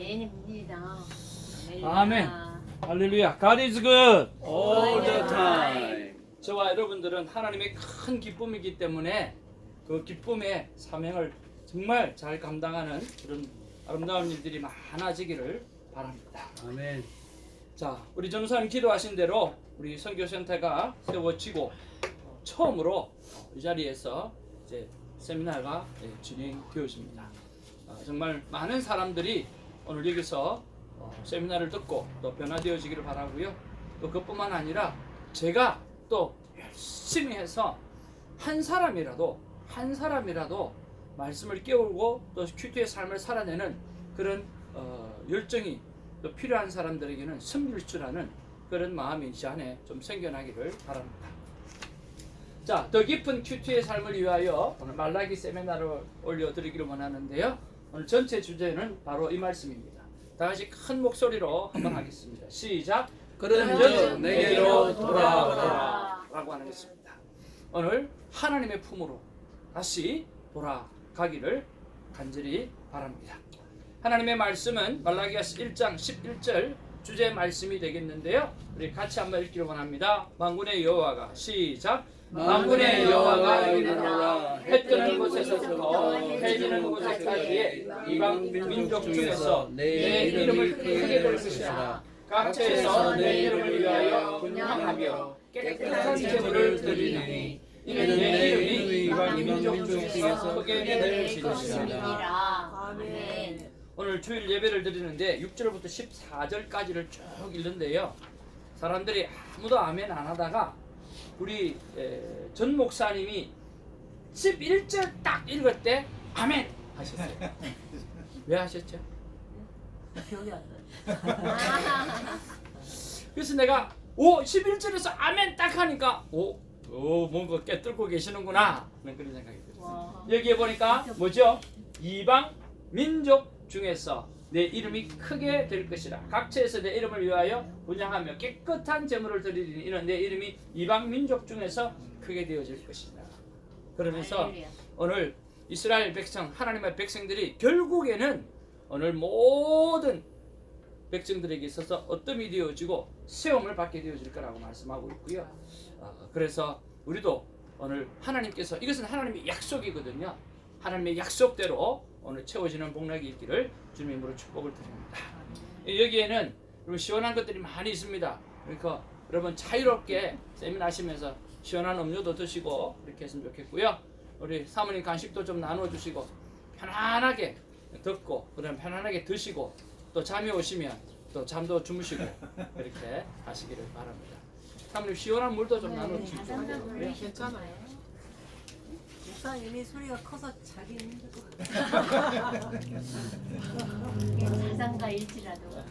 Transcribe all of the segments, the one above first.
아멘입니다. 아멘. 할렐루야. God is good. All the time. 저와 여러분들은 하나님의 큰 기쁨이기 때문에 그 기쁨의 사명을 정말 잘 감당하는 그런 아름다운 일들이 많아지기를 바랍니다. 아멘. 자, 우리 전사님 기도하신 대로 우리 선교센터가 세워지고 처음으로 이 자리에서 이제 세미나가 진행되었습니다. 정말 많은 사람들이 오늘 여기서 세미나를 듣고 또 변화되어지기를 바라고요. 또 그뿐만 아니라 제가 또 열심히 해서 한 사람이라도 말씀을 깨우고 또 큐티의 삶을 살아내는 그런 열정이 또 필요한 사람들에게는 섬길 줄 아는 그런 마음이 제 안에 좀 생겨나기를 바랍니다. 자, 더 깊은 큐티의 삶을 위하여 오늘 말라기 세미나를 올려드리기를 원하는데요. 오늘 전체 주제는 바로 이 말씀입니다. 다 같이 큰 목소리로 한번 하겠습니다. 시작. 그런즉 내게로 돌아오라. 라고 하겠습니다. 오늘 하나님의 품으로 다시 돌아가기를 간절히 바랍니다. 하나님의 말씀은 말라기야서 1장 11절 주제 말씀이 되겠는데요. 우리 같이 한번 읽기를 원합니다. 만군의 여호와가 시작. 만군의 여호와가 이르노라. 해 뜨는 곳에서부터 해 지는 곳에까지의 이방 민족 중에서 내 이름을 크게 들 것이라. 각처에서 내 이름을 위하여 분향하며 깨끗한 제물을 드리니 이는 내 이름이 이방 민족 중에서 크게 될 것이라. 아멘. 오늘 주일 예배를 드리는데 6절부터 14절까지를 쭉 읽는데요. 사람들이 아무도 아멘 안 하다가 우리 전 목사님이 11절 딱 읽을 때 아멘 하셨어요. 왜 하셨죠? 기억이 안 나요. 그래서 내가 11절에서 아멘 딱 하니까 뭔가 깨뚫고 계시는구나 그런 생각이 들었어요. 여기에 보니까 뭐죠? 이방 민족 중에서 내 이름이 크게 될 것이라. 각처에서 내 이름을 위하여 분향하며 깨끗한 제물을 드리니 이는 내 이름이 이방 민족 중에서 크게 되어질 것이다. 그러면서 오늘 이스라엘 백성, 하나님의 백성들이 결국에는 오늘 모든 백성들에게 있어서 어뜸이 되어지고 세움을 받게 되어질 거라고 말씀하고 있고요. 그래서 우리도 오늘 하나님께서, 이것은 하나님의 약속이거든요. 하나님의 약속대로 오늘 채워지는 복락이 있기를 주님의 이름으로 축복을 드립니다. 여기에는 시원한 것들이 많이 있습니다. 그러니까 여러분 자유롭게 세미나 하시면서 시원한 음료도 드시고 이렇게 했으면 좋겠고요. 우리 사모님 간식도 좀 나눠주시고 편안하게 듣고 그다음 편안하게 드시고 또 잠이 오시면 또 잠도 주무시고 이렇게 하시기를 바랍니다. 사모님 시원한 물도 좀 나눠주시고 괜찮아요. 목사님이 소리가 커서 자기는 힘들고 자장가일지라도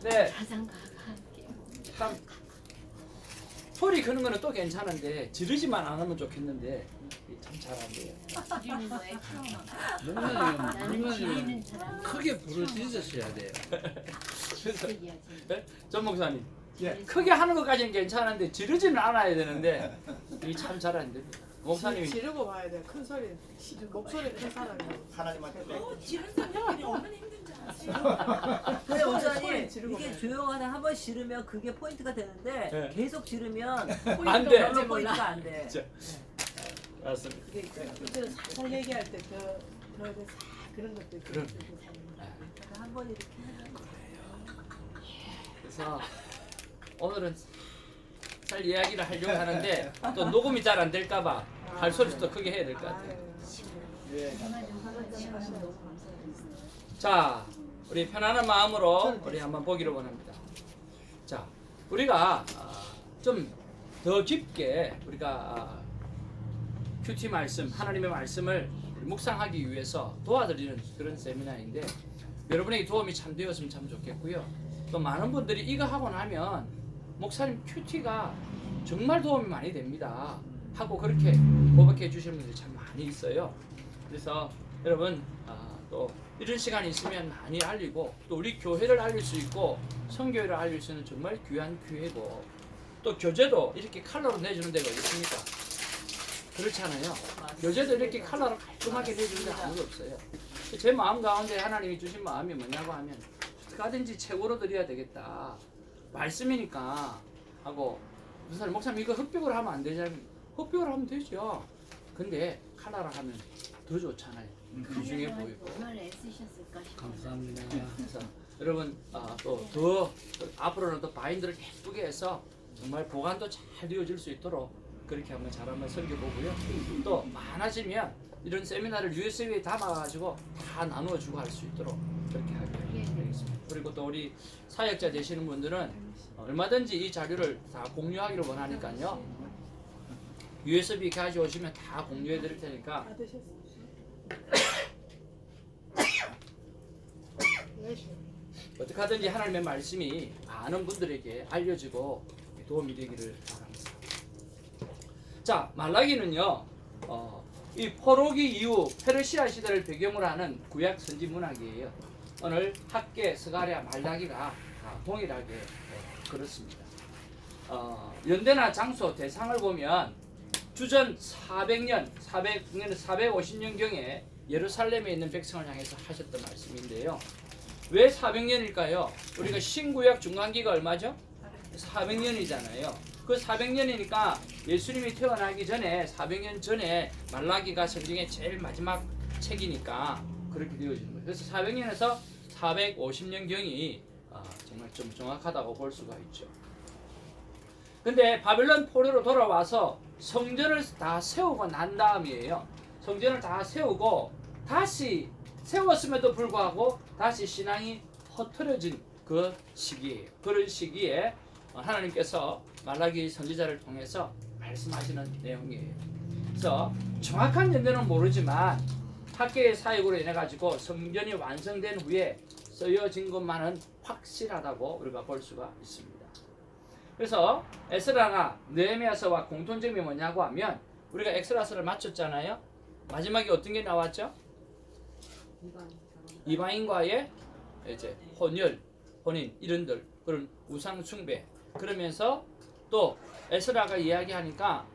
네, 자장가가 함께. 참 소리 크는 거는 또 괜찮은데 지르지만 안 하면 좋겠는데 참 잘 안 돼요. 지르는 거에 처음. 나는 지르는 사람. 크게 부르짖으셔야 돼요. 그래서 얘기하지. 네? 전 목사님 크게 하는 것까지는 괜찮은데 지르지는 않아야 되는데 이게 참 잘 안 됩니다. 목사님이 지르고 봐야 돼. 큰 소리, 목소리 큰 사람이. 하나님한테 지른 사람이 얼마나 힘든지 아세요? 소리 근데 목사님 지르고 이게 봐요. 조용하다 한 번 지르면 그게 포인트가 되는데 네. 계속 지르면 안 돼. 별로 포인트가 안 돼. 진짜 맞습니다. 그게 있어요. 살살 얘기할 때 더 이제 싹 그런 것도 있고. 그럼. 그러니까 한 번 이렇게 하면 그래서 오늘은 잘 이야기를 하려고 하는데 또 녹음이 잘 안 될까봐 할 소리도 크게 해야 될 것 같아요. 자, 우리 편안한 마음으로 우리 한번 보기를 원합니다. 자, 우리가 좀 더 깊게 우리가 큐티 말씀, 하나님의 말씀을 묵상하기 위해서 도와드리는 그런 세미나인데 여러분에게 도움이 참 되었으면 참 좋겠고요. 또 많은 분들이 이거 하고 나면 목사님 큐티가 정말 도움이 많이 됩니다 하고 그렇게 고백해 주시는 분들이 참 많이 있어요. 그래서 여러분 또 이런 시간이 있으면 많이 알리고 또 우리 교회를 알릴 수 있고 선교회를 알릴 수 있는 정말 귀한 기회고 또 교재도 이렇게 컬러로 내주는 데가 있습니까? 그렇잖아요. 교재도 이렇게 컬러로 깔끔하게 내주는 데가 아무도 없어요. 제 마음 가운데 하나님이 주신 마음이 뭐냐고 하면 어떻게 하든지 최고로 드려야 되겠다. 말씀이니까 하고 무슨 사람 목사님 이거 흑백으로 하면 안 되잖아요. 흑백으로 하면 되죠. 근데 칼라로 하면 더 좋잖아요. 귀중해 보이고. 얼마나 애쓰셨을까 싶어요. 감사합니다. 그래서 여러분 또 더 앞으로는 또 바인드를 예쁘게 해서 정말 보관도 잘 되어질 수 있도록 그렇게 한번 잘 한번 섬겨보고요. 또 많아지면 이런 세미나를 USB에 담아가지고 다 나누어주고 할 수 있도록 그렇게 하겠습니다. 그리고 또 우리 사역자 되시는 분들은 얼마든지 이 자료를 다 공유하기를 원하니까요. USB 가져오시면 다 공유해 드릴 테니까 받으셨어요? 어떻게 하든지 하나님의 말씀이 많은 분들에게 알려지고 도움이 되기를 바랍니다. 자, 말라기는요, 이 포로기 이후 페르시아 시대를 배경으로 하는 구약 선지 문학이에요. 오늘 학계, 스가랴, 말라기가 다 동일하게 그렇습니다. 연대나 장소, 대상을 보면 주전 450년경에 예루살렘에 있는 백성을 향해서 하셨던 말씀인데요. 왜 400년일까요? 우리가 신구약 중간기가 얼마죠? 400년이잖아요. 그 400년이니까 예수님이 태어나기 전에 400년 전에 말라기가 성경의 제일 마지막 책이니까 그렇게 되어지는 거예요. 그래서 400년에서 450년경이 정말 좀 정확하다고 볼 수가 있죠. 근데 바벨론 포로로 돌아와서 성전을 다 세우고 난 다음이에요. 성전을 다 세우고 다시 세웠음에도 불구하고 다시 신앙이 허트려진 그 시기예요. 그런 시기에 하나님께서 말라기 선지자를 통해서 말씀하시는 내용이에요. 그래서 정확한 연대는 모르지만 학계의 사역으로 인해 가지고 성전이 완성된 후에 쓰여진 것만은 확실하다고 우리가 볼 수가 있습니다. 그래서 에스라나 느헤미야서와 공통점이 뭐냐고 하면 우리가 엑스라서를 마쳤잖아요. 마지막에 어떤 게 나왔죠? 이방인과의 이제 혼인 이런들 그런 우상 숭배 그러면서 또 에스라가 이야기하니까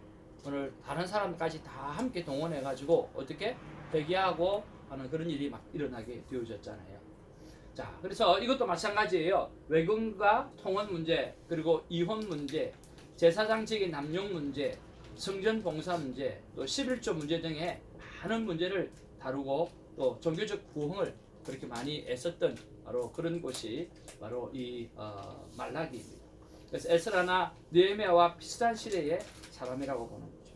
오늘 다른 사람까지 다 함께 동원해 가지고 어떻게 회개하고 하는 그런 일이 막 일어나게 되어졌잖아요. 자, 그래서 이것도 마찬가지예요. 외국과 통혼 문제, 그리고 이혼 문제, 제사장직의 남용 문제, 성전 봉사 문제, 또 11조 문제 등의 많은 문제를 다루고 또 종교적 부흥을 그렇게 많이 애썼던 바로 그런 곳이 바로 이 말라기입니다. 그래서 에스라나 느헤미야와 비슷한 시대의 사람이라고 보는 거죠.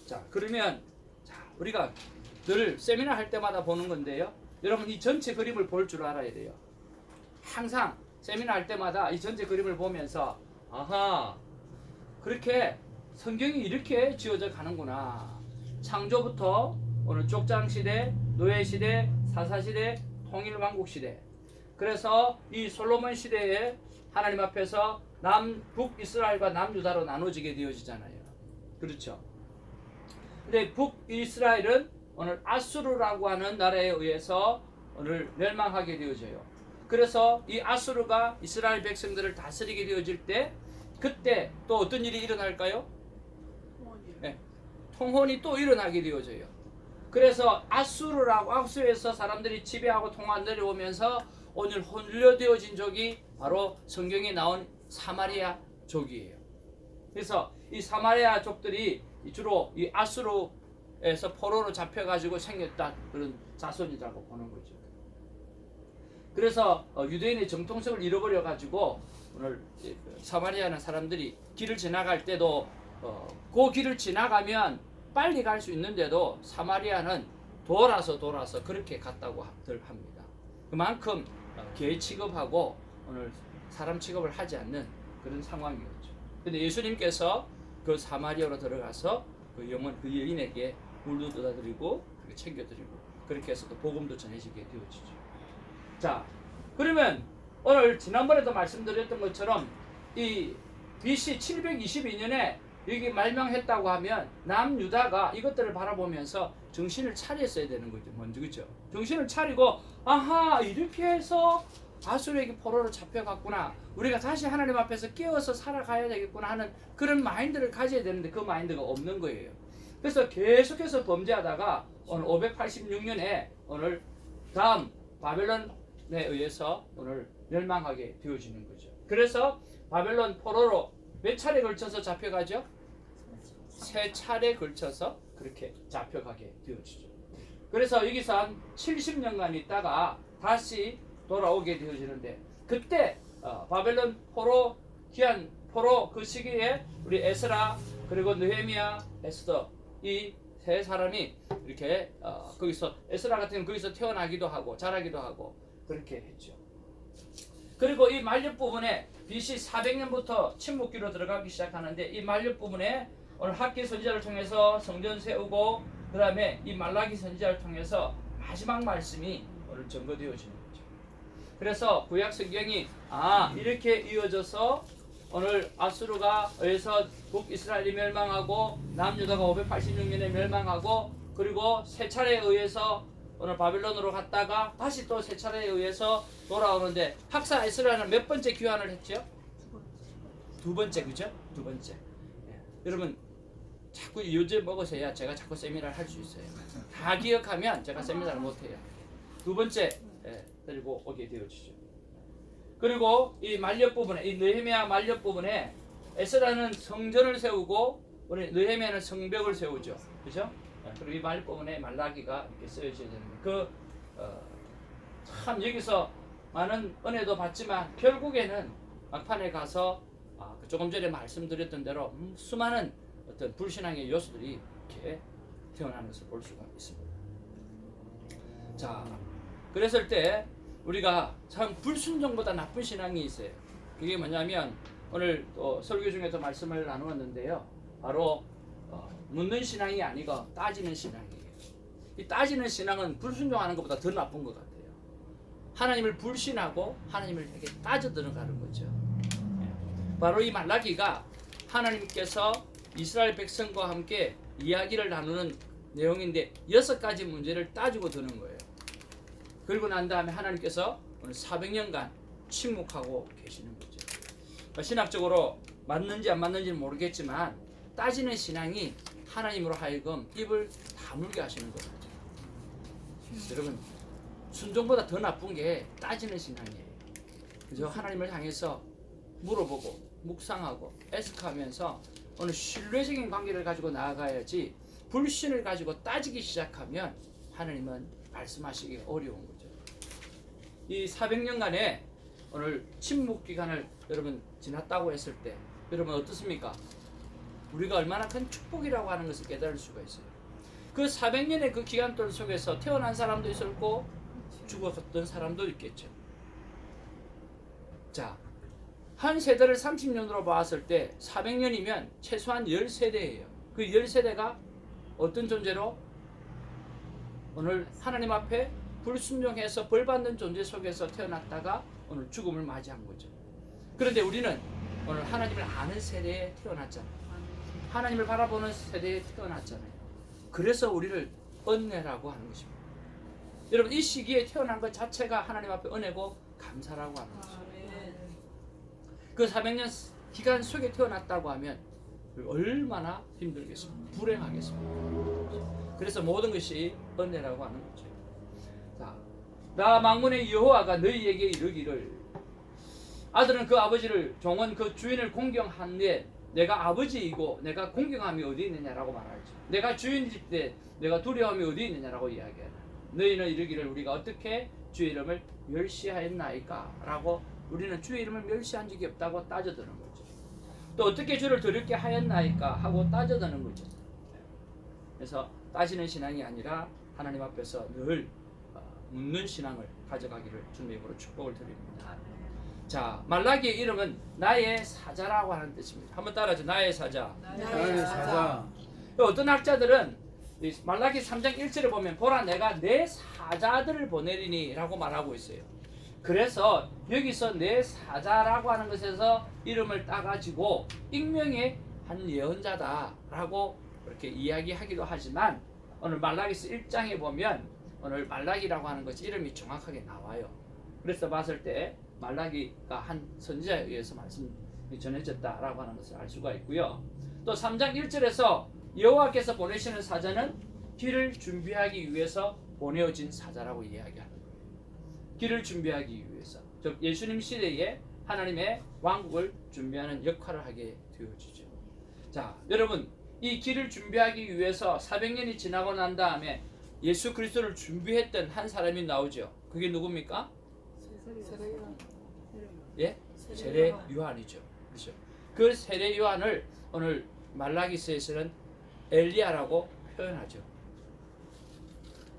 자, 그러면 우리가 늘 세미나 할 때마다 보는 건데요. 여러분 이 전체 그림을 볼 줄 알아야 돼요. 항상 세미나 할 때마다 이 전체 그림을 보면서 아하, 그렇게 성경이 이렇게 지어져 가는구나. 창조부터 오늘 족장시대, 노예시대, 사사시대, 통일왕국시대. 그래서 이 솔로몬 시대에 하나님 앞에서 북이스라엘과 남유다로 나눠지게 되어지잖아요. 그렇죠? 근데 북이스라엘은 오늘 아수르라고 하는 나라에 의해서 오늘 멸망하게 되어져요. 그래서 이 아수르가 이스라엘 백성들을 다스리게 되어질 때 그때 또 어떤 일이 일어날까요? 네, 통혼이 또 일어나게 되어져요. 그래서 아수르에서 사람들이 지배하고 통화 내려오면서 오늘 혼료되어진 족이 바로 성경에 나온 사마리아족이에요. 그래서 이 사마리아족들이 주로 이 아수르에서 포로로 잡혀가지고 생겼다 그런 자손이라고 보는 거죠. 그래서 유대인의 정통성을 잃어버려가지고 오늘 사마리아는 사람들이 길을 지나갈 때도 그 길을 지나가면 빨리 갈 수 있는데도 사마리아는 돌아서 그렇게 갔다고 합니다. 그만큼 개 취급하고 오늘 사람 취급을 하지 않는 그런 상황이었죠. 근데 예수님께서 그 사마리아로 들어가서 그 영혼 그 여인에게 물도 떠다드리고 챙겨드리고 그렇게 해서 또 복음도 전해지게 되어지죠. 자, 그러면 오늘 지난번에도 말씀드렸던 것처럼 이 BC 722년에 여기 말명했다고 하면 남유다가 이것들을 바라보면서 정신을 차렸어야 되는 거죠. 먼저 그렇죠? 정신을 차리고 아하, 이렇게 해서 아수르에게 포로로 잡혀갔구나. 우리가 다시 하나님 앞에서 깨어서 살아가야 되겠구나 하는 그런 마인드를 가져야 되는데 그 마인드가 없는 거예요. 그래서 계속해서 범죄하다가 오늘 586년에 오늘 다음 바벨론에 의해서 오늘 멸망하게 되어지는 거죠. 그래서 바벨론 포로로 몇 차례 걸쳐서 잡혀가죠? 3차례 걸쳐서 그렇게 잡혀가게 되어지죠. 그래서 여기서 한 70년간 있다가 다시 돌아오게 되어지는데 그때 바벨론 포로 귀한 포로 그 시기에 우리 에스라 그리고 느헤미야 에스더 이 세 사람이 이렇게 거기서 에스라 같은 경우는 거기서 태어나기도 하고 자라기도 하고 그렇게 했죠. 그리고 이 만렙 부분에 BC 400년부터 침묵기로 들어가기 시작하는데 이 만렙 부분에 오늘 학기 선지자를 통해서 성전 세우고 그 다음에 이 말라기 선지자를 통해서 마지막 말씀이 오늘 전거되어지는 거죠. 그래서 구약 성경이 이렇게 이어져서 오늘 아수르가 의해서 북이스라엘이 멸망하고 남유다가 586년에 멸망하고 그리고 세 차례에 의해서 오늘 바벨론으로 갔다가 다시 또 세 차례에 의해서 돌아오는데 학사 에스라는 몇 번째 귀환을 했죠? 두 번째, 그죠? 두 번째. 여러분 자꾸 요즘 먹으셔야 제가 자꾸 세미나를 할 수 있어요. 다 기억하면 제가 세미나를 못해요. 두 번째 데리고 오게 되어지죠. 그리고 이 말렙 부분에 이 느헤미야 말렙 부분에 에스라는 성전을 세우고 우리 느헤미야는 성벽을 세우죠. 그죠? 그리고 이 말렙 부분에 말라기가 이렇게 쓰여져야 되는 참 여기서 많은 은혜도 받지만 결국에는 막판에 가서 조금 전에 말씀드렸던 대로 수많은 어떤 불신앙의 요소들이 이렇게 태어나는 것을 볼 수가 있습니다. 자, 그랬을 때 우리가 참 불순종보다 나쁜 신앙이 있어요. 그게 뭐냐면 오늘 또 설교 중에도 말씀을 나누었는데요. 바로 묻는 신앙이 아니고 따지는 신앙이에요. 이 따지는 신앙은 불순종하는 것보다 더 나쁜 것 같아요. 하나님을 불신하고 하나님을 되게 따져 들어가는 거죠. 바로 이 말라기가 하나님께서 이스라엘 백성과 함께 이야기를 나누는 내용인데 6가지 문제를 따지고 드는 거예요. 그리고 난 다음에 하나님께서 오늘 400년간 침묵하고 계시는 거죠. 신학적으로 맞는지 안 맞는지는 모르겠지만 따지는 신앙이 하나님으로 하여금 입을 다물게 하시는 거죠. 여러분 순종보다 더 나쁜 게 따지는 신앙이에요. 그죠? 하나님을 향해서 물어보고 묵상하고 애석하면서 오늘 신뢰적인 관계를 가지고 나아가야지 불신을 가지고 따지기 시작하면 하나님은 말씀하시기 어려운 거죠. 이 400년간의 오늘 침묵 기간을 여러분 지났다고 했을 때 여러분 어떻습니까? 우리가 얼마나 큰 축복이라고 하는 것을 깨달을 수가 있어요. 그 400년의 그 기간 동안 속에서 태어난 사람도 있었고 죽었던 사람도 있겠죠. 자, 한 세대를 30년으로 봤을 때 400년이면 최소한 10세대예요. 그 10세대가 어떤 존재로 오늘 하나님 앞에 불순종해서 벌받는 존재 속에서 태어났다가 오늘 죽음을 맞이한 거죠. 그런데 우리는 오늘 하나님을 아는 세대에 태어났잖아요. 하나님을 바라보는 세대에 태어났잖아요. 그래서 우리를 은혜라고 하는 것입니다. 여러분 이 시기에 태어난 것 자체가 하나님 앞에 은혜고 감사라고 하는 것입니다. 그 400년 기간 속에 태어났다고 하면 얼마나 힘들겠습니까? 불행하겠습니까? 그래서 모든 것이 은혜라고 하는 거죠. 자, 나 망군의 여호와가 너희에게 이르기를 아들은 그 아버지를 종은 그 주인을 공경한데 내가 아버지이고 내가 공경함이 어디 있느냐라고 말하죠. 내가 주인일 때 내가 두려움이 어디 있느냐라고 이야기하라. 너희는 이르기를 우리가 어떻게 주의 이름을 멸시하였나이까? 라고 우리는 주의 이름을 멸시한 적이 없다고 따져드는 거죠. 또 어떻게 주를 더럽게 하였나이까? 하고 따져드는 거죠. 그래서 따지는 신앙이 아니라 하나님 앞에서 늘 묻는 신앙을 가져가기를 주님의 이름으로 축복을 드립니다. 자, 말라기의 이름은 나의 사자라고 하는 뜻입니다. 한번 따라하죠. 나의 사자. 나의 사자. 어떤 학자들은 말라기 3장 1절을 보면 보라 내가 내 사자들을 보내리니 라고 말하고 있어요. 그래서 여기서 내 사자라고 하는 것에서 이름을 따가지고 익명의 한 예언자다 라고 그렇게 이야기하기도 하지만 오늘 말라기서 1장에 보면 오늘 말라기라고 하는 것이 이름이 정확하게 나와요. 그래서 봤을 때 말라기가 한 선지자에 의해서 말씀이 전해졌다라고 하는 것을 알 수가 있고요. 또 3장 1절에서 여호와께서 보내시는 사자는 길을 준비하기 위해서 보내어진 사자라고 이야기하는 거예요. 길을 준비하기 위해서, 즉 예수님 시대에 하나님의 왕국을 준비하는 역할을 하게 되어지죠. 자, 여러분, 이 길을 준비하기 위해서 400년이 지나고 난 다음에 예수 그리스도를 준비했던 한 사람이 나오죠. 그게 누굽니까? 예? 세례 요한이죠. 그렇죠. 그 세례 요한을 오늘 말라기서에서는 엘리야라고 표현하죠.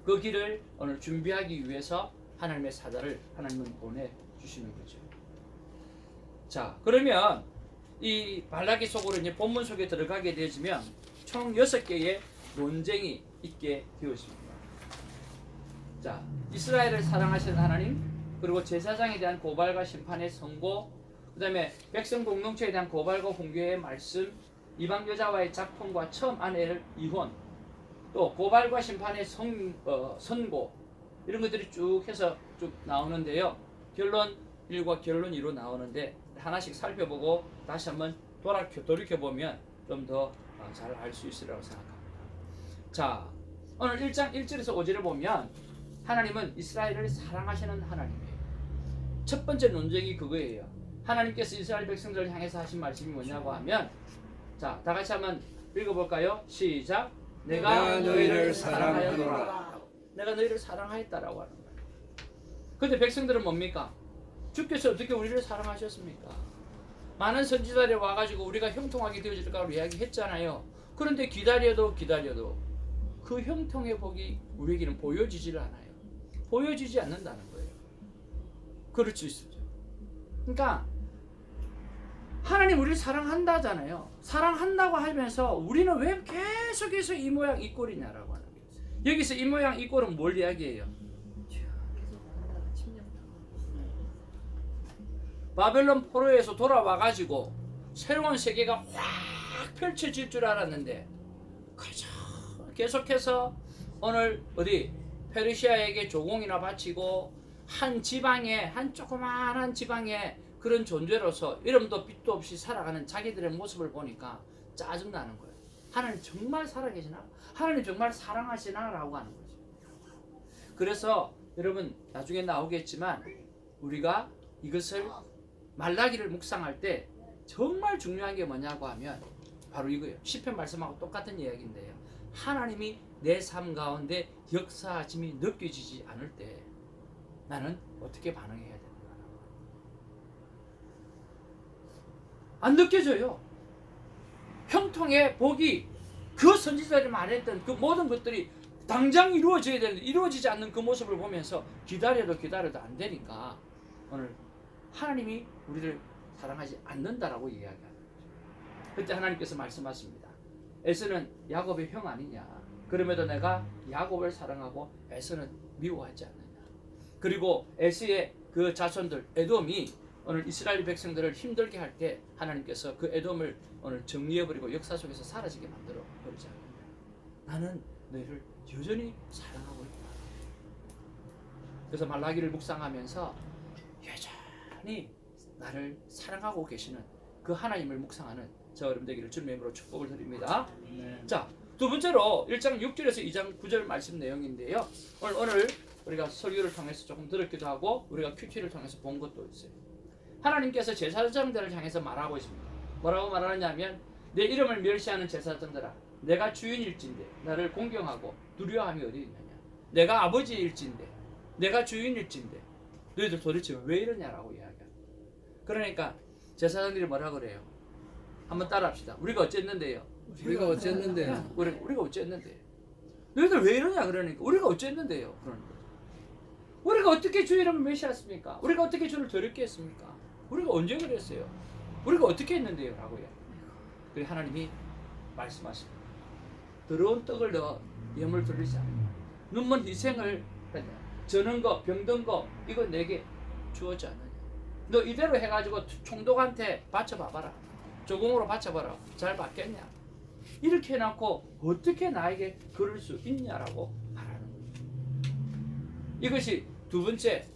그 길을 오늘 준비하기 위해서 하나님의 사자를 하나님은 보내주시는 거죠. 자, 그러면 이 말라기 속으로 이제 본문 속에 들어가게 되어지면 총 6개의 논쟁이 있게 되었습니다. 자, 이스라엘을 사랑하시는 하나님, 그리고 제사장에 대한 고발과 심판의 선고, 그 다음에 백성 공동체에 대한 고발과 훈계의 말씀, 이방 여자와의 작품과 처음 아내를 이혼, 또 고발과 심판의 선고, 이런 것들이 쭉 해서 쭉 나오는데요. 결론 1과 결론 2로 나오는데 하나씩 살펴보고 다시 한번 돌이켜보면 좀 더 잘 알 수 있으리라고 생각합니다. 자, 오늘 1장 1절에서 5절을 보면 하나님은 이스라엘을 사랑하시는 하나님이에요. 첫 번째 논쟁이 그거예요. 하나님께서 이스라엘 백성들을 향해서 하신 말씀이 뭐냐고 하면, 자, 다 같이 한번 읽어볼까요? 시작. 내가 너희를 사랑하였노라. 내가 너희를 사랑하였다라고 하는 거예요. 그런데 백성들은 뭡니까? 주께서 어떻게 우리를 사랑하셨습니까? 많은 선지자들이 와가지고 우리가 형통하게 되어질 거라고 이야기했잖아요. 그런데 기다려도 그 형통의 복이 우리에게는 보여지질 않아요. 보여지지 않는다는 거예요. 그럴 수 있죠. 그러니까 하나님 우리를 사랑한다잖아요. 사랑한다고 하면서 우리는 왜 계속해서 이 모양 이 꼴이냐라고 하는 거예요. 여기서 이 모양 이 꼴은 뭘 이야기해요? 바벨론 포로에서 돌아와가지고 새로운 세계가 확 펼쳐질 줄 알았는데 그저 계속해서 오늘 어디 페르시아에게 조공이나 바치고 한 지방에, 한 조그마한 지방에 그런 존재로서 이름도 빛도 없이 살아가는 자기들의 모습을 보니까 짜증나는 거예요. 하나님 정말 살아계시나? 하나님 정말 사랑하시나? 라고 하는 거죠. 그래서 여러분 나중에 나오겠지만 우리가 이것을 말라기를 묵상할 때 정말 중요한 게 뭐냐고 하면 바로 이거예요. 시편 말씀하고 똑같은 이야기인데요. 하나님이 내 삶 가운데 역사하심이 느껴지지 않을 때 나는 어떻게 반응해야 되는가? 안 느껴져요. 형통의 복이 그 선지자들이 말했던 그 모든 것들이 당장 이루어져야 되는데 이루어지지 않는 그 모습을 보면서 기다려도 안 되니까 오늘 하나님이 우리를 사랑하지 않는다라고 이야기하는 거죠. 그때 하나님께서 말씀하십니다. 에서는 야곱의 형 아니냐? 그럼에도 내가 야곱을 사랑하고 에서는 미워하지 않느냐? 그리고 에서의 그 자손들 에돔이 오늘 이스라엘 백성들을 힘들게 할 때 하나님께서 그 에돔을 오늘 정리해버리고 역사 속에서 사라지게 만들어 버리지 않느냐? 나는 너희를 여전히 사랑하고 있다. 그래서 말라기를 묵상하면서 여전히 나를 사랑하고 계시는 그 하나님을 묵상하는 저 여러분 되기를 주님의 이름으로 축복을 드립니다. 자, 두 번째로 1장 6절에서 2장 9절 말씀 내용인데요. 오늘 우리가 설교를 통해서 조금 들었기도 하고 우리가 큐티를 통해서 본 것도 있어요. 하나님께서 제사장들을 향해서 말하고 있습니다. 뭐라고 말하느냐면 내 이름을 멸시하는 제사장들아 내가 주인일진데 나를 공경하고 두려워함이 어디 있느냐. 내가 아버지일진데 내가 주인일진데 너희들 도대체 왜 이러냐라고 이야기합니다. 그러니까 제사장들이 뭐라 그래요? 한번 따라합시다. 우리가 어쨌는데요? 우리가 어쨌는데요? 우리가 어쨌는데 너희들 왜 이러냐 그러니까 우리가 어쨌는데요? 그러는 거죠. 우리가 어떻게 주 이름을 멸시했습니까? 우리가 어떻게 주를 더럽게 했습니까? 우리가 언제 그랬어요? 우리가 어떻게 했는데요? 라고요. 그리고 하나님이 말씀하십니다. 더러운 떡을 넣어 염을 돌리지 않느냐. 눈먼 희생을 저는 거 병든 거 이거 내게 주었지 않느냐. 너 이대로 해가지고 총독한테 바쳐봐봐라. 조공으로 바쳐봐라. 잘 받겠냐. 이렇게 해놓고 어떻게 나에게 그럴 수 있냐라고 말하는 거죠. 이것이 두 번째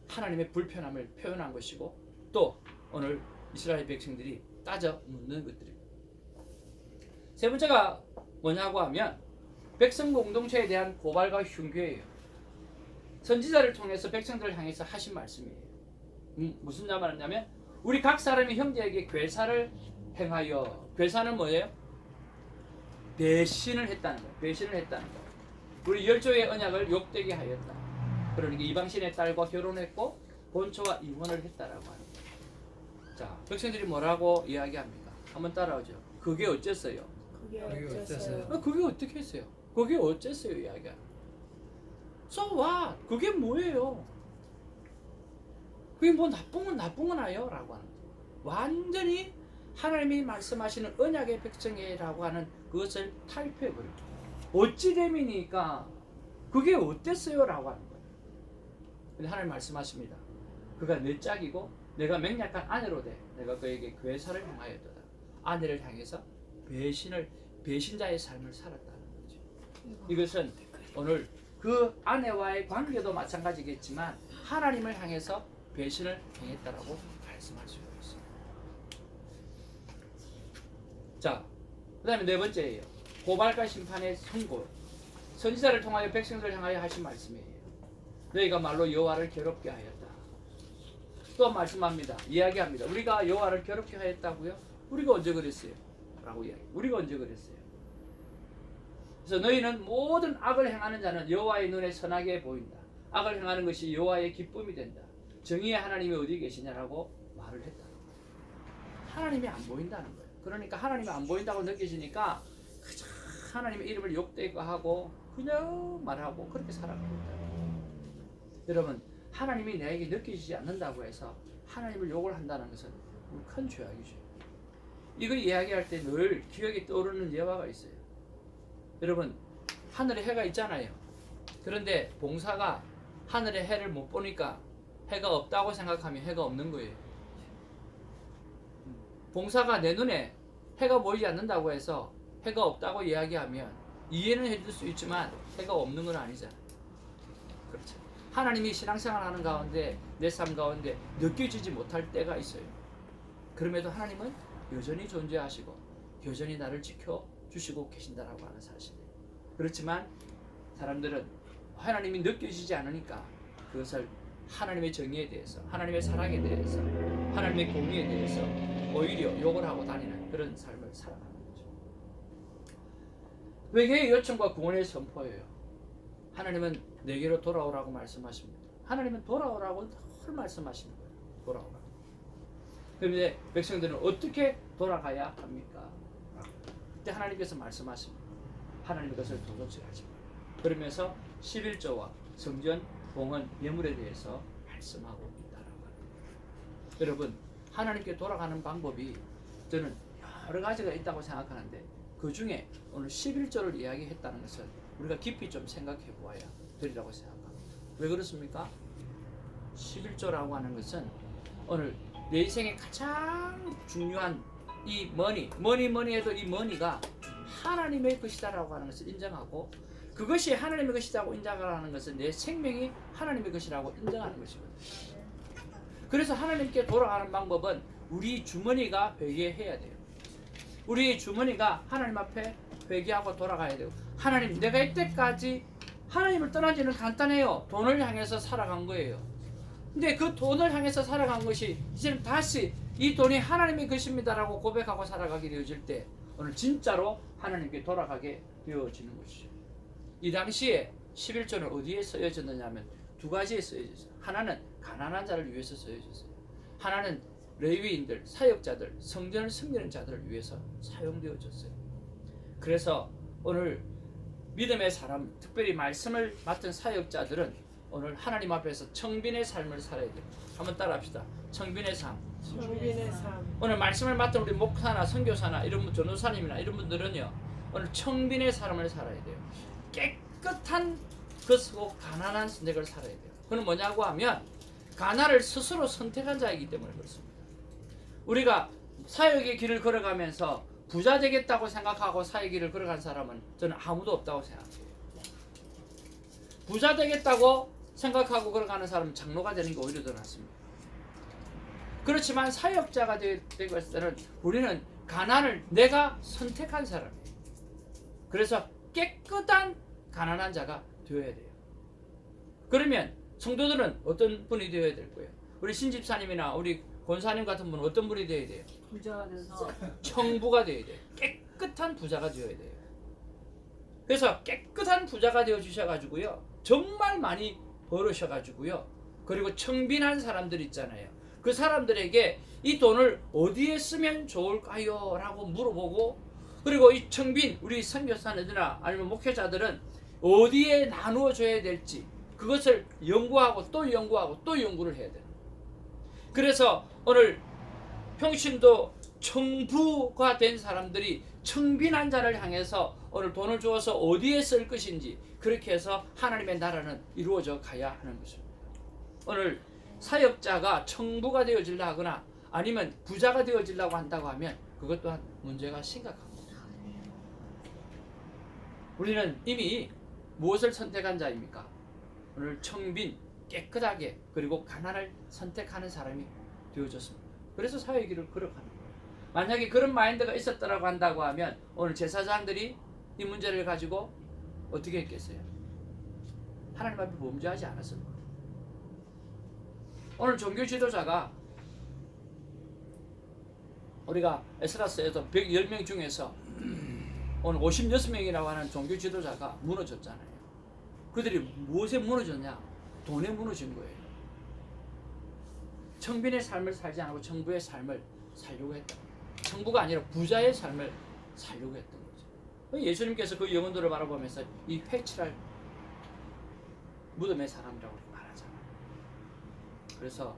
하나님의 불편함을 표현한 것이고 또 오늘 이스라엘 백성들이 따져 묻는 것들입니다. 세 번째가 뭐냐고 하면 백성 공동체에 대한 고발과 흉계예요. 선지자를 통해서 백성들을 향해서 하신 말씀이에요. 무슨 말이냐면 우리 각 사람이 형제에게 괴사를 행하여, 괴사는 뭐예요? 배신을 했다는 거예요. 배신을 했다는 거예요. 우리 열조의 언약을 욕되게 하였다. 그러니까 이방신의 딸과 결혼했고 본처와 이혼을 했다라고 하는 거예요. 자, 백성들이 뭐라고 이야기합니까? 한번 따라오죠. 그게 어쨌어요? 그게 그게 어째서요? 어째서요? 그게 어떻게 했어요? 그게 어쨌어요? 이야기하는 거예요. So what? 그게 뭐예요? 그게 뭐 나쁜 건 아니에요? 라고 하는 거예요. 완전히 하나님이 말씀하시는 언약의 백성이라고 하는 그것을 타협해버려요. 어찌됨이니까 그게 어땠어요? 라고 하는 거예요. 근데 하나님 말씀하십니다. 그가 내 짝이고 내가 맹약한 아내로 돼 내가 그에게 괴사를 행하였도다. 아내를 향해서 배신자의 삶을 살았다는 거죠. 이것은 오늘 그 아내와의 관계도 마찬가지겠지만 하나님을 향해서 배신을 행했다라고 말씀할 수가 있습니다. 자, 그 다음에 네 번째예요. 고발과 심판의 선고. 선지자를 통하여 백성들을 향하여 하신 말씀이에요. 너희가 말로 여호와를 괴롭게 하였다. 또 말씀합니다. 이야기합니다. 우리가 여호와를 괴롭게 하였다고요? 우리가 언제 그랬어요? 라고 이야기. 우리가 언제 그랬어요? 그래서 너희는 모든 악을 행하는 자는 여호와의 눈에 선하게 보인다. 악을 행하는 것이 여호와의 기쁨이 된다. 정의의 하나님이 어디 계시냐라고 말을 했다. 하나님이 안 보인다는 거예요. 그러니까 하나님이 안 보인다고 느껴지니까 그저 하나님의 이름을 욕되고 하고 그냥 말하고 그렇게 살아가고 있다. 여러분, 하나님이 내게 느껴지지 않는다고 해서 하나님을 욕을 한다는 것은 큰 죄악이죠. 이걸 이야기할 때 늘 기억에 떠오르는 예화가 있어요. 여러분, 하늘에 해가 있잖아요. 그런데 봉사가 하늘에 해를 못 보니까 해가 없다고 생각하면 해가 없는 거예요. 봉사가 내 눈에 해가 보이지 않는다고 해서 해가 없다고 이야기하면 이해는 해줄 수 있지만 해가 없는 건 아니잖아요. 그렇죠. 하나님이 신앙생활하는 가운데 내 삶 가운데 느껴지지 못할 때가 있어요. 그럼에도 하나님은 여전히 존재하시고 여전히 나를 지켜주시고 계신다라고 하는 사실이에요. 그렇지만 사람들은 하나님이 느껴지지 않으니까 그것을 하나님의 정의에 대해서, 하나님의 사랑에 대해서, 하나님의 공의에 대해서 오히려 욕을 하고 다니는 그런 삶을 살아가는 거죠. 회개의 요청과 구원의 선포예요. 하나님은 내게로 돌아오라고 말씀하십니다. 하나님은 돌아오라고 늘 말씀하시는 거예요. 돌아오라고. 그런데 백성들은 어떻게 돌아가야 합니까? 그때 하나님께서 말씀하십니다. 하나님 그것을 도둑질 하지 마. 그러면서 11조와 성전, 봉헌, 예물에 대해서 말씀하고 있다라고 합니다. 여러분, 하나님께 돌아가는 방법이 저는 여러 가지가 있다고 생각하는데 그 중에 오늘 11조를 이야기했다는 것은 우리가 깊이 좀 생각해 보아야 되리라고 생각합니다. 왜 그렇습니까? 11조라고 하는 것은 오늘 내 인생의 가장 중요한 이 머니 해도 이 머니가 하나님의 것이다라고 하는 것을 인정하고 그것이 하나님의 것이라고 인정하는 것은 내 생명이 하나님의 것이라고 인정하는 것이거든요. 그래서 하나님께 돌아가는 방법은 우리 주머니가 회개해야 돼요. 우리 주머니가 하나님 앞에 회개하고 돌아가야 돼요. 하나님, 내가 이때까지 하나님을 떠난 지는 간단해요. 돈을 향해서 살아간 거예요. 근데 그 돈을 향해서 살아간 것이 이제는 다시 이 돈이 하나님의 것입니다라고 고백하고 살아가게 되어질 때 오늘 진짜로 하나님께 돌아가게 되어지는 것이죠. 이 당시에 11조는 어디에 쓰여졌느냐면 두 가지에 쓰여졌어요. 하나는 가난한 자를 위해서 쓰여졌어요. 하나는 레위인들, 사역자들, 성전을 섬기는 자들을 위해서 사용되어졌어요. 그래서 오늘 믿음의 사람, 특별히 말씀을 맡은 사역자들은 오늘 하나님 앞에서 청빈의 삶을 살아야 돼요. 한번 따라합시다. 청빈의 삶. 청빈의 삶. 오늘 말씀을 맡은 우리 목사나 선교사나 이런 분, 전도사님이나 이런 분들은요 오늘 청빈의 삶을 살아야 돼요. 깨끗한 것이고 가난한 선택을 살아야 돼요. 그건 뭐냐고 하면 가난을 스스로 선택한 자이기 때문에 그렇습니다. 우리가 사역의 길을 걸어가면서 부자 되겠다고 생각하고 사역의 길을 걸어간 사람은 저는 아무도 없다고 생각해요. 부자 되겠다고 생각하고 걸어가는 사람은 장로가 되는 게 오히려 더 낫습니다. 그렇지만 사역자가 되고 있을 때는 우리는 가난을 내가 선택한 사람이에요. 그래서 깨끗한 가난한 자가 되어야 돼요. 그러면 성도들은 어떤 분이 되어야 될 거예요? 우리 신집사님이나 우리 권사님 같은 분은 어떤 분이 되어야 돼요? 부자가 돼서 청부가 되어야 돼요. 깨끗한 부자가 되어야 돼요. 그래서 깨끗한 부자가 되어 주셔가지고요, 정말 많이 벌으셔가지고요, 그리고 청빈한 사람들 있잖아요. 그 사람들에게 이 돈을 어디에 쓰면 좋을까요? 라고 물어보고, 그리고 이 청빈 우리 선교사님들이나 아니면 목회자들은 어디에 나누어 줘야 될지 그것을 연구하고 또 연구하고 또 연구를 해야 돼요. 그래서 오늘 평신도 청부가 된 사람들이 청빈한 자를 향해서 오늘 돈을 주어서 어디에 쓸 것인지 그렇게 해서 하나님의 나라는 이루어져 가야 하는 것입니다. 오늘 사역자가 청부가 되어지려 하거나 아니면 부자가 되어지려고 한다고 하면 그것 또한 문제가 심각합니다. 우리는 이미 무엇을 선택한 자입니까? 오늘 청빈, 깨끗하게 그리고 가난을 선택하는 사람이 되어졌습니다. 그래서 사역의 길을 걸어가는 거예요. 만약에 그런 마인드가 있었다고 한다고 하면 오늘 제사장들이 이 문제를 가지고 어떻게 했겠어요? 하나님 앞에 범죄하지 않았을 거예요. 오늘 종교 지도자가 우리가 에스라스에서 110명 중에서 오늘 56명이라고 하는 종교 지도자가 무너졌잖아요. 그들이 무엇에 무너졌냐? 돈에 무너진 거예요. 청빈의 삶을 살지 않고 청부의 삶을 살려고 했다. 청부가 아니라 부자의 삶을 살려고 했던 거죠. 예수님께서 그 영혼들을 바라보면서 이 회칠할 무덤의 사람이라고 말하잖아요. 그래서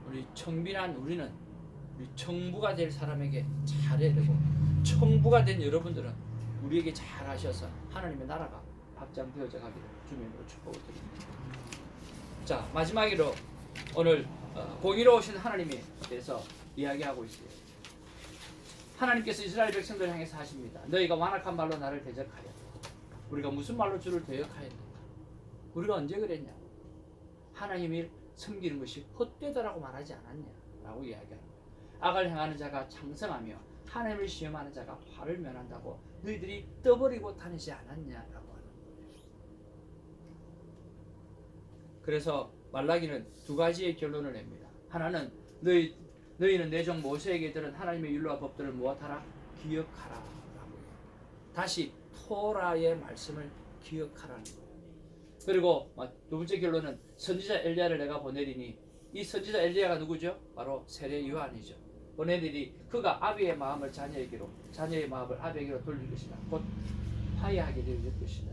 우리 청빈한 우리는 우리 청부가 될 사람에게 잘해야 되고, 청부가 된 여러분들은 우리에게 잘 하셔서 하나님의 나라가 확장되어져 가기를 주님으로 축복을 드립니다. 자, 마지막으로 오늘 공의로우신 하나님에 대해서 이야기하고 있어요. 하나님께서 이스라엘 백성들을 향해서 하십니다. 너희가 완악한 말로 나를 대적하여. 우리가 무슨 말로 주를 대적하였는가? 우리가 언제 그랬냐고. 하나님을 섬기는 것이 헛되다라고 말하지 않았냐라고 이야기하는 거예요. 악을 행하는 자가 창성하며 하나님을 시험하는 자가 화를 면한다고 너희들이 떠버리고 다니지 않았냐라고 하는 거예요. 그래서 말라기는 두 가지의 결론을 냅니다. 하나는 너희는 내 종 모세에게 들은 하나님의 율로와 법들을 무엇하라? 기억하라 라고 해요. 다시 토라의 말씀을 기억하라는 거예요. 그리고 두 번째 결론은 선지자 엘리야를 내가 보내리니, 이 선지자 엘리야가 누구죠? 바로 세례 요한이죠. 보내리니 그가 아비의 마음을 자녀에게로, 자녀의 마음을 아비에게로 돌릴 것이다. 곧 화해하게 될 것이다.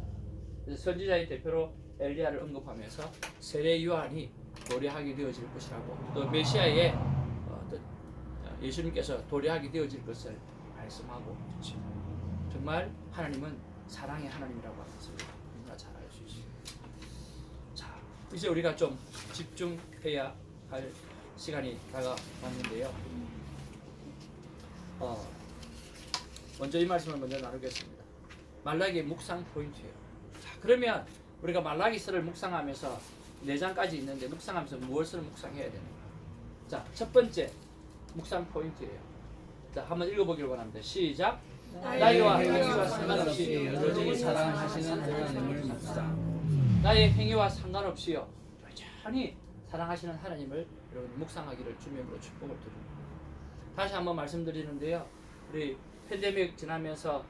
그래서 선지자의 대표로 엘리야를 언급하면서 세례 요한이 도래하게 되어질 것이라고, 또 메시아의 예수님께서 도래하게 되어질 것을 말씀하고 있죠. 정말 하나님은 사랑의 하나님이라고 하면서 우리가 잘 알 수 있습니다. 자, 이제 우리가 좀 집중해야 할 시간이 다가왔는데요. 먼저 이 말씀을 먼저 나누겠습니다. 말라기의 묵상 포인트예요. 자, 그러면 우리가 말라기서를 묵상하면서 4장까지 있는데 묵상하면서 무엇을 묵상해야 되는가? 자, 첫 번째 묵상 포인트예요. 자, 한번 읽어보기를 원합니다. 시작. 나이와 행위와 상관없이 여전히 사랑하시는 하나님을 묵상. 나의 행위와 상관없이요, 여전히 사랑하시는 하나님을 여러분 묵상하기를 주님으로 축복을 드립니다. 다시 한번 말씀드리는데요. 우리 팬데믹 지나면서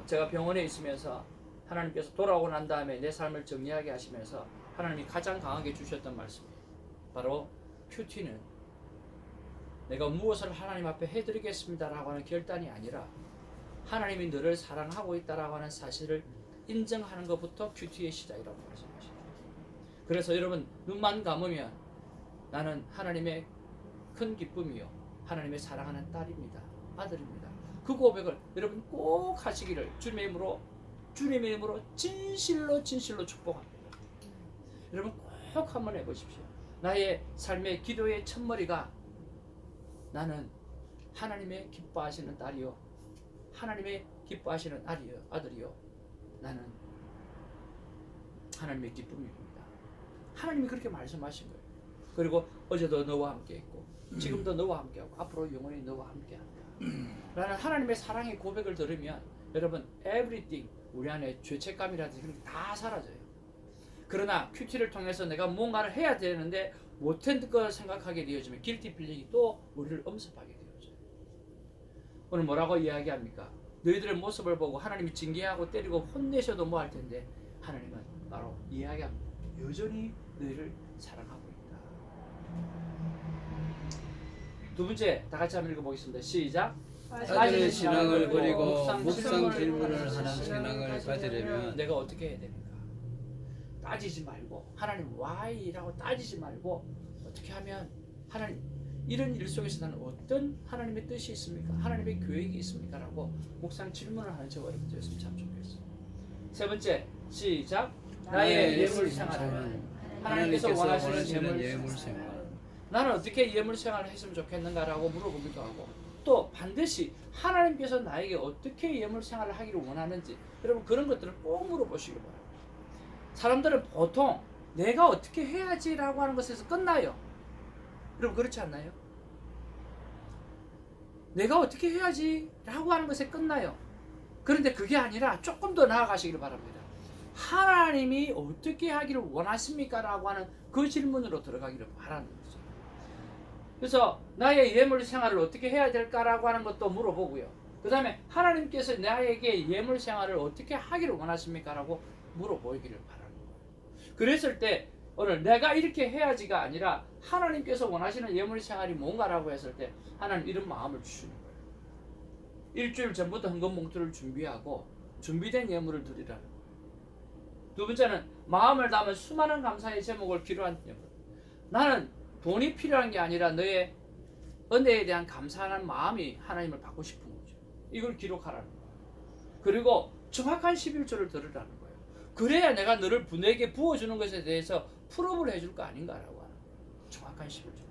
제가 병원에 있으면서 하나님께서 돌아오고 난 다음에 내 삶을 정리하게 하시면서 하나님이 가장 강하게 주셨던 말씀이에요. 바로 큐티는 내가 무엇을 하나님 앞에 해드리겠습니다라고 하는 결단이 아니라 하나님이 너를 사랑하고 있다라고 하는 사실을 인정하는 것부터 큐티의 시작이라고 말씀하십니다. 그래서 여러분 눈만 감으면 나는 하나님의 큰 기쁨이요, 하나님의 사랑하는 딸입니다, 아들입니다. 그 고백을 여러분 꼭 하시기를 주님의 이름으로 진실로 축복합니다. 여러분 꼭 한번 해보십시오. 나의 삶의 기도의 첫머리가 나는 하나님의 기뻐하시는 딸이요, 하나님의 기뻐하시는 아들이요, 나는 하나님의 기쁨입니다. 하나님이 그렇게 말씀하신 거예요. 그리고 어제도 너와 함께 했고 지금도 너와 함께하고 앞으로 영원히 너와 함께한다 라는 하나님의 사랑의 고백을 들으면 여러분 everything, 우리 안에 죄책감이라든지 그런 게 다 사라져요. 그러나 큐티를 통해서 내가 뭔가를 해야 되는데 못한 걸 생각하게 되어지면 길티 필링이 또 우리를 엄습하게 되어져요. 오늘 뭐라고 이야기합니까? 너희들의 모습을 보고 하나님이 징계하고 때리고 혼내셔도 뭐 할 텐데 하나님은 바로 이야기합니다. 여전히 너희를 사랑하고 있다. 두 번째 다 같이 한번 읽어보겠습니다. 시작. 빠지는 신앙을 버리고 묵상 묵상 질문을 질문을 하는 하는 신앙을 가지려면 내가 어떻게 해야 됩니까? 따지지 말고 하나님 why라고 따지지 말고 어떻게 하면 하나님 이런 일 속에서 나는 어떤 하나님의 뜻이 있습니까? 하나님의 계획이 있습니까? 라고 묵상 질문을 하는 저와 여러분 되었으면 참 좋겠어요. 세 번째 시작. 나의 예물 생활을 하나님께서 원하시는 예물 생활. 나는 어떻게 예물 생활을 했으면 좋겠는가라고 물어보기도 하고 또 반드시 하나님께서 나에게 어떻게 예물 생활을 하기를 원하는지 여러분 그런 것들을 꼭 물어보시기 바랍니다. 사람들은 보통 내가 어떻게 해야지라고 하는 것에서 끝나요. 여러분 그렇지 않나요? 내가 어떻게 해야지라고 하는 것에 끝나요. 그런데 그게 아니라 조금 더 나아가시기를 바랍니다. 하나님이 어떻게 하기를 원하십니까? 라고 하는 그 질문으로 들어가기를 바라는 거죠. 그래서 나의 예물 생활을 어떻게 해야 될까라고 하는 것도 물어보고요. 그 다음에 하나님께서 나에게 예물 생활을 어떻게 하기를 원하십니까? 라고 물어보기를 바라는 거예요. 그랬을 때 오늘 내가 이렇게 해야지가 아니라 하나님께서 원하시는 예물 생활이 뭔가라고 했을 때 하나님 이런 마음을 주시는 거예요. 일주일 전부터 헌금 봉투를 준비하고 준비된 예물을 드리라는 거예요. 두 번째는 마음을 담은 수많은 감사의 제목을 기록한 예물. 나는 돈이 필요한 게 아니라 너의 은혜에 대한 감사하는 마음이 하나님을 받고 싶은 거죠. 이걸 기록하라는 거예요. 그리고 정확한 11조를 들으라는 거예요. 그래야 내가 너를 내게 부어주는 것에 대해서 풀업을 해줄 거 아닌가라고 하는 거예요. 정확한 11조.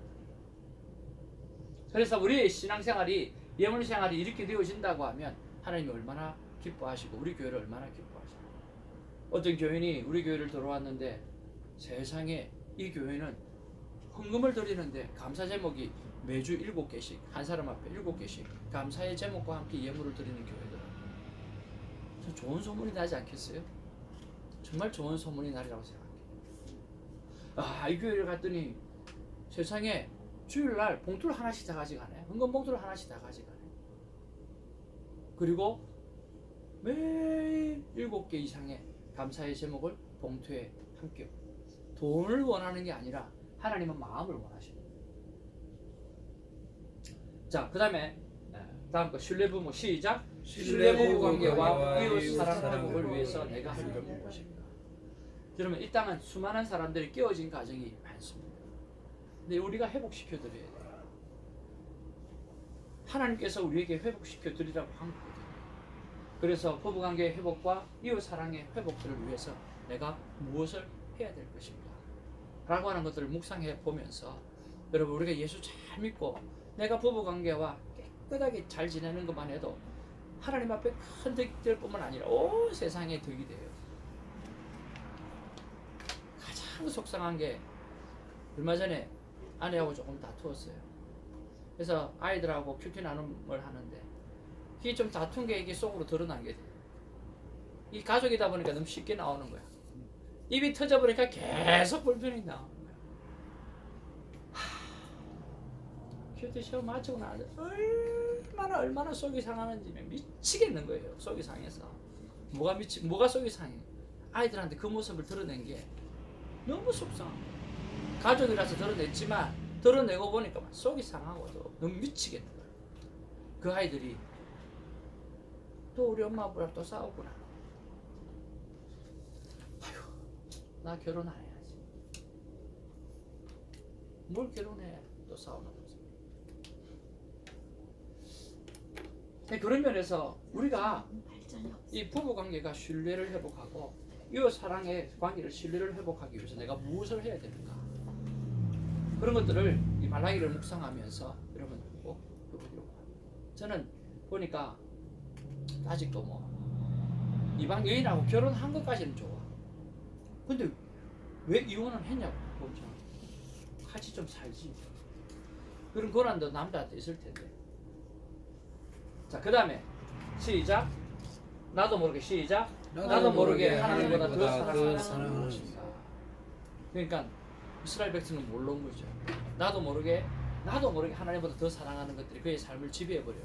그래서 우리의 신앙생활이 예물생활이 이렇게 되어진다고 하면 하나님이 얼마나 기뻐하시고 우리 교회를 얼마나 기뻐하시고 어떤 교인이 우리 교회를 들어왔는데 세상에 이 교회는 헌금을 드리는데 감사 제목이 매주 7개씩 한 사람 앞에 7개씩 감사의 제목과 함께 예물을 드리는 교회더라고요. 좋은 소문이 나지 않겠어요? 정말 좋은 소문이 나리라고 생각해요. 이 교회를 갔더니 세상에 주일날 봉투를 하나씩 다 가져가네. 헌금 봉투를 하나씩 다 가져가네. 그리고 매일 7개 이상의 감사의 제목을 봉투에 함께 돈을 원하는 게 아니라 하나님은 마음을 원하시는 거예요. 자, 그 다음에 다음 거 신뢰부모 시작. 신뢰부부 관계와 이웃 사랑 회복을 위해서 내가 할 일은 무엇인가? 여러분 이 땅은 수많은 사람들이 깨어진 가정이 많습니다. 근데 우리가 회복시켜 드려야 돼요. 하나님께서 우리에게 회복시켜 드리라고 한 거거든요. 그래서 부부관계 회복과 이웃 사랑의 회복들을 위해서 내가 무엇을 해야 될 것인가 라고 하는 것들을 묵상해 보면서 여러분 우리가 예수 잘 믿고 내가 부부관계와 깨끗하게 잘 지내는 것만 해도 하나님 앞에 큰 덕이 될 뿐만 아니라 온 세상에 덕이 돼요. 가장 속상한 게 얼마 전에 아내하고 조금 다투었어요. 그래서 아이들하고 큐티 나눔을 하는데 이게 좀 다툰 게 이게 속으로 드러난 게 돼요. 이 가족이다 보니까 너무 쉽게 나오는 거야. 입이 터져버리니까 계속 불편이 나오는 거야. 큐티 시험 마치고 나서 얼마나 속이 상하는지 미치겠는 거예요. 속이 상해서 뭐가 속이 상해? 아이들한테 그 모습을 드러낸 게 너무 속상한 거예요. 가족이라서 드러냈지만 드러내고 보니까 속이 상하고도 너무 미치겠는 거예요. 그 아이들이 또 우리 엄마 아빠랑 또 싸우구나. 아휴, 나 결혼 안 해야지. 뭘 결혼해? 또 싸우는 거지. 그런 면에서 우리가 이 부부 관계가 신뢰를 회복하고 이웃 사랑의 관계를 신뢰를 회복하기 위해서 내가 무엇을 해야 되는가? 그런 것들을 이 말라기를 묵상하면서 여러분 꼭 해보려고 합니다. 저는 보니까 아직도 뭐 이방 여인하고 결혼한 것까지는 좋아. 근데 왜 이혼을 했냐고 보죠. 같이 좀 살지. 그런 권한도 남자한테 있을 텐데. 자, 그 다음에 시작. 나도 모르게 시작. 나도 모르게 하나님보다 더 사랑하는 것인가. 그러니까 이스라엘 백성은 몰라온 거죠. 나도 모르게 하나님보다 더 사랑하는 것들이 그의 삶을 지배해버려요.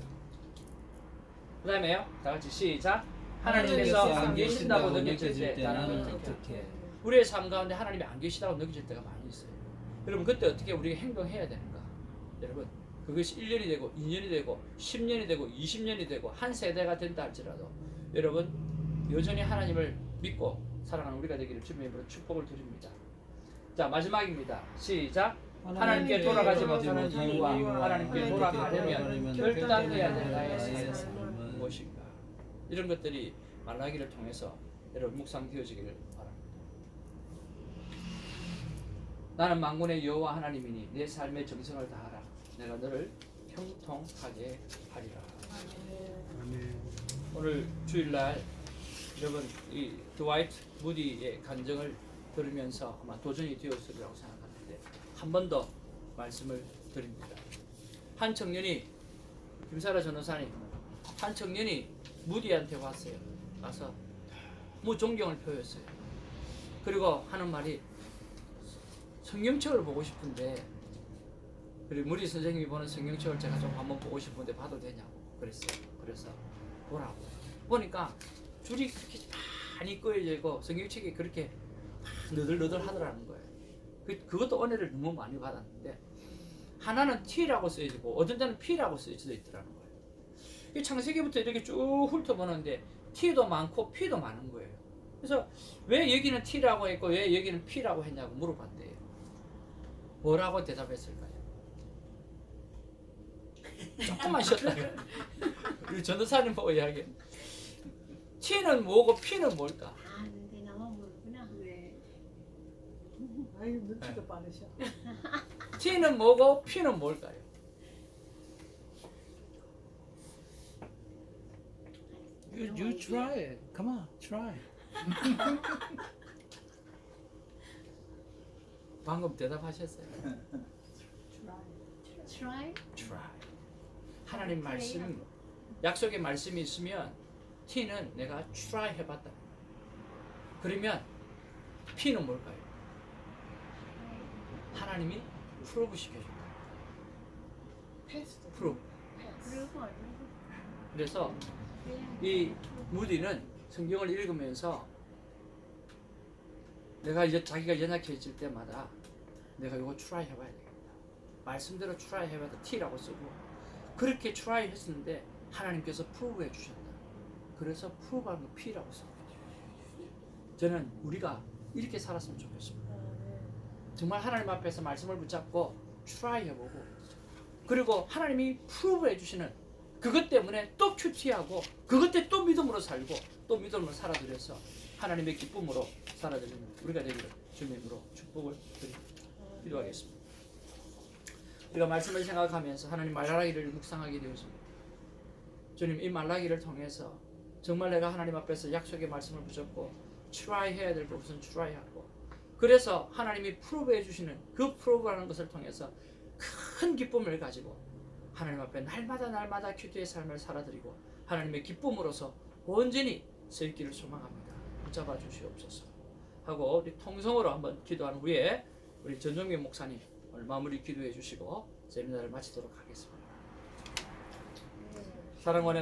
그 다음에요. 다 같이 시작. 하나님께서 안 계신다고 느껴질 때 나는 어떻게? 우리의 삶 가운데 하나님이 안 계시다고 느껴질 때가 많이 있어요. 여러분 그때 어떻게 우리가 행동해야 되는가? 여러분 그것이 1년이 되고 2년이 되고 10년이 되고 20년이 되고 한 세대가 된다 할지라도 여러분 여전히 하나님을 믿고 살아가는 우리가 되기를 주님의 이름으로 축복을 드립니다. 자 마지막입니다. 시작. 하나님께 돌아가지 못하는 이유와 하나님께 돌아가려면 결단해야 될 나의 삶은 무엇인가? 이런 것들이 말라기를 통해서 여러분 묵상되어지기를 바랍니다. 나는 만군의 여호와 하나님이니 내 삶의 정성을 다하라. 내가 너를 형통하게 하리라. 오늘 주일날 여러분 이 드와이트 무디의 간증을 들으면서 아마 도전이 되었으리라고 생각하는데 한 번 더 말씀을 드립니다. 한 청년이 김사라 전도사님 한 청년이 무디한테 왔어요. 와서 존경을 표했어요. 그리고 하는 말이 성경책을 보고 싶은데 그리고 무디 선생님이 보는 성경책을 제가 좀 한번 보고 싶은데 봐도 되냐고 그랬어요. 그래서 보라고 보니까 줄이 그렇게 많이 꺼여져 있고 성경책이 그렇게 너덜너덜 하더라는 거예요. 그것도 은혜를 너무 많이 받았는데 하나는 T라고 쓰여지고 어떤 데는 P라고 쓰여져 있더라는 거예요. 이 창세기부터 이렇게 쭉 훑어보는데 T도 많고 P도 많은 거예요. 그래서 왜 여기는 T라고 했고 왜 여기는 P라고 했냐고 물어봤대요. 뭐라고 대답했을까요? 조금만 쉬었다가 우리 전도사님 보고 이야기해. T는 뭐고 P는 뭘까? 아, 근데 나만 모르구나. 네. 아유 눈치도 빠르셔. T는 뭐고 P는 뭘까요? You try it. Come on, try. 방금 대답하셨어요. Try? Try. 하나님 말씀, 약속의 말씀이 있으면 T는 내가 try 해봤다. 그러면 P는 뭘까요? 하나님이 프로브 시켜준다. 패스트. 프로브. 그리고 얼마나 그래서 이 무디는 성경을 읽으면서 내가 이제 자기가 연약해질 때마다 내가 이거 try 해봐야 되겠다. 말씀대로 try 해봐야 T라고 쓰고 그렇게 try 했었는데 하나님께서 prove 해주셨다. 그래서 prove하는 거 P라고 써요. 저는 우리가 이렇게 살았으면 좋겠습니다. 정말 하나님 앞에서 말씀을 붙잡고 try 해보고 그리고 하나님이 prove 해주시는 그것 때문에 또 큐티하고 그것 때문에 또 믿음으로 살고 또 믿음으로 살아들여서 하나님의 기쁨으로 살아들이는 우리가 되기를 주님으로 축복을 드립니다. 기도하겠습니다. 우리가 말씀을 생각하면서 하나님 말라기를 묵상하게 되었습니다. 주님 이 말라기를 통해서 정말 내가 하나님 앞에서 약속의 말씀을 붙잡고 try 해야 될 것은 try 하고 그래서 하나님이 프로브 해주시는 그 프로브라는 것을 통해서 큰 기쁨을 가지고 하나님 앞에 날마다 큐티의 삶을 살아드리고 하나님의 기쁨으로서 온전히 서 있기를 소망합니다. 붙잡아 주시옵소서 하고 우리 통성으로 한번 기도한 후에 우리 전종민 목사님 오늘 마무리 기도해 주시고 세미나를 마치도록 하겠습니다. 사랑원의